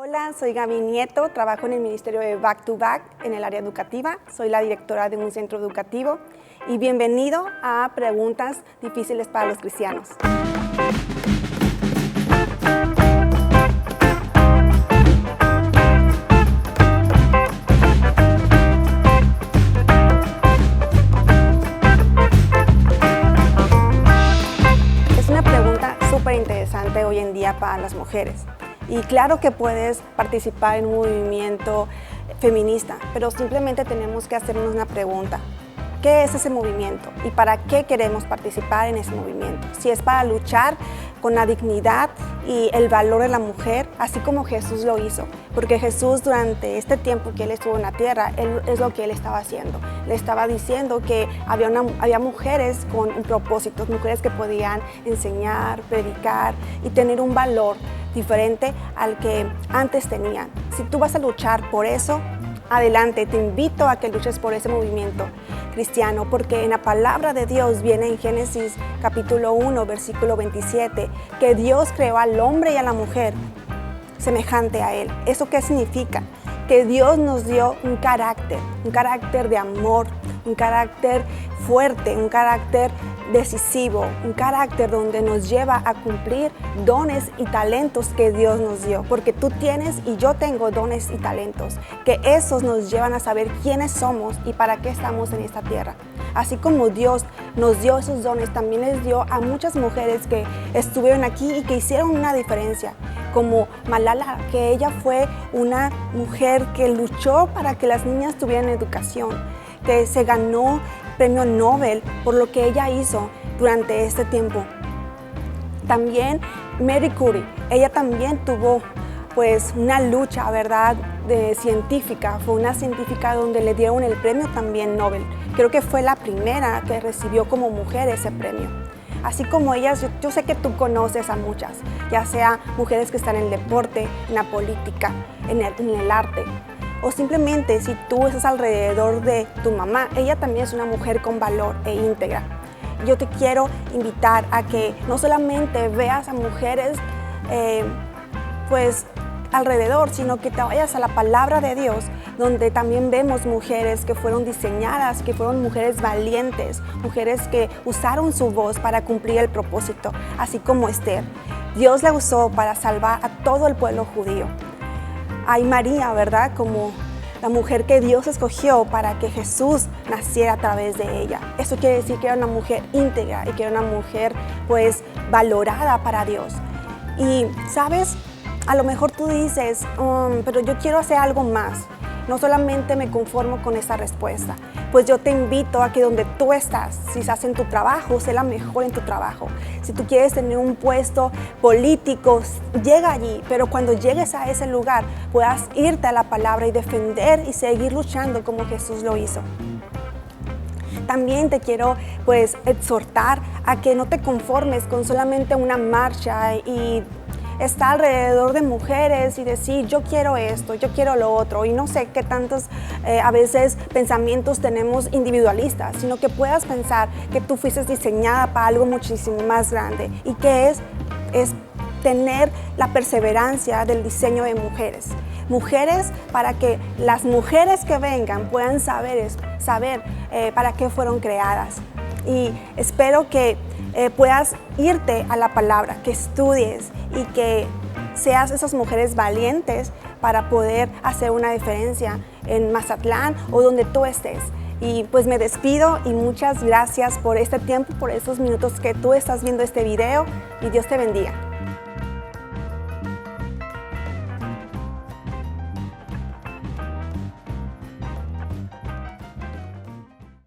Hola, soy Gaby Nieto, trabajo en el Ministerio de Back to Back en el área educativa. Soy la directora de un centro educativo y bienvenido a Preguntas Difíciles para los Cristianos. Es una pregunta súper interesante hoy en día para las mujeres. Y claro que puedes participar en un movimiento feminista, pero simplemente tenemos que hacernos una pregunta. ¿Qué es ese movimiento? ¿Y para qué queremos participar en ese movimiento? Si es para luchar con la dignidad y el valor de la mujer, así como Jesús lo hizo. Porque Jesús, durante este tiempo que Él estuvo en la tierra, es lo que Él estaba haciendo. Le estaba diciendo que había mujeres con un propósito, mujeres que podían enseñar, predicar y tener un valor diferente al que antes tenían. Si tú vas a luchar por eso, adelante, te invito a que luches por ese movimiento cristiano, porque en la palabra de Dios viene en Génesis capítulo 1, versículo 27, que Dios creó al hombre y a la mujer semejante a Él. ¿Eso qué significa? Que Dios nos dio un carácter de amor, un carácter fuerte, un carácter decisivo, un carácter donde nos lleva a cumplir dones y talentos que Dios nos dio, porque tú tienes y yo tengo dones y talentos, que esos nos llevan a saber quiénes somos y para qué estamos en esta tierra. Así como Dios nos dio esos dones, también les dio a muchas mujeres que estuvieron aquí y que hicieron una diferencia, como Malala, que ella fue una mujer que luchó para que las niñas tuvieran educación, que se ganó premio Nobel por lo que ella hizo durante este tiempo. También Marie Curie, ella también tuvo pues una lucha, ¿verdad?, científica. Fue una científica donde le dieron el premio también Nobel. Creo que fue la primera que recibió como mujer ese premio. Así como ellas, yo sé que tú conoces a muchas, ya sea mujeres que están en el deporte, en la política, en el arte, o simplemente si tú estás alrededor de tu mamá, ella también es una mujer con valor e íntegra. Yo te quiero invitar a que no solamente veas a mujeres pues alrededor, sino que te vayas a la palabra de Dios, donde también vemos mujeres que fueron diseñadas, que fueron mujeres valientes, mujeres que usaron su voz para cumplir el propósito, así como Esther. Dios la usó para salvar a todo el pueblo judío. Hay María, ¿verdad?, como la mujer que Dios escogió para que Jesús naciera a través de ella. Eso quiere decir que era una mujer íntegra y que era una mujer pues valorada para Dios. Y, ¿sabes? A lo mejor tú dices, pero yo quiero hacer algo más. No solamente me conformo con esa respuesta. Pues yo te invito a que donde tú estás, si estás en tu trabajo, sé la mejor en tu trabajo. Si tú quieres tener un puesto político, llega allí. Pero cuando llegues a ese lugar, puedas irte a la palabra y defender y seguir luchando como Jesús lo hizo. También te quiero pues exhortar a que no te conformes con solamente una marcha y está alrededor de mujeres y decir yo quiero esto, yo quiero lo otro, y no sé qué tantos a veces pensamientos tenemos individualistas, sino que puedas pensar que tú fuiste diseñada para algo muchísimo más grande y que es tener la perseverancia del diseño de mujeres. Mujeres para que las mujeres que vengan puedan saber para qué fueron creadas. Y espero que puedas irte a la palabra, que estudies y que seas esas mujeres valientes para poder hacer una diferencia en Mazatlán o donde tú estés. Y pues me despido y muchas gracias por este tiempo, por esos minutos que tú estás viendo este video, y Dios te bendiga.